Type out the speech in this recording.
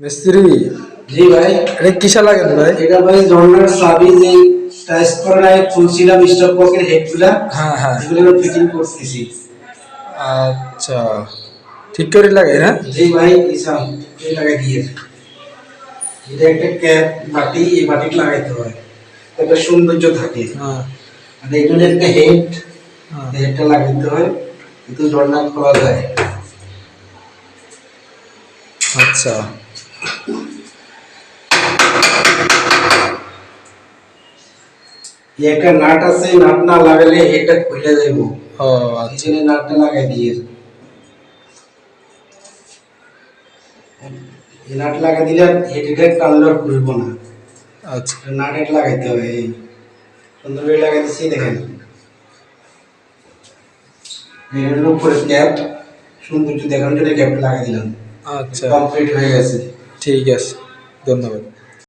মিস্ত্রি, জি ভাই, এটা কিসা লাগেন ভাই? এটা ভাই জর্নার সাবি যে টাইস করা নাই ফুলছিলাম স্টক বক্সের হেডগুলা, হ্যাঁ হ্যাঁ, এগুলো আমি ফিটিং করতেছি। আচ্ছা, ঠিক করে লাগে না? জি ভাই, ইসাম এই লাগাই দিয়ে, এটা একটা ক্যাপ বাটি, এই বাটিটা লাগাইতে হয়, একটা সৌন্দর্য থাকে। হ্যাঁ আর এখানে একটা হেড, হ্যাঁ, হেডটা লাগাইতে হয়, কিন্তু জর্নার খোলা যায়। আচ্ছা এই একটা নাট আছে, নাট না লাগালে হেডটা খুলে যাইব, ও এই আচ্ছা, জন্য নাটটা লাগাই দিয়ে, এই নাট লাগাই দিলে হেডটা টানলে আর খুলবো না। আচ্ছা নাট এটা লাগাইতে হবে, এই সুন্দর করে লাগাই দিচ্ছি, দেখেন এর উপরে ক্যাপ, সৌন্দর্য দেখানোর জন্য ক্যাপটা লাগাই দিলাম, আচ্ছা, কমপ্লিট হয়ে গেছে। ঠিক আছে, ধন্যবাদ।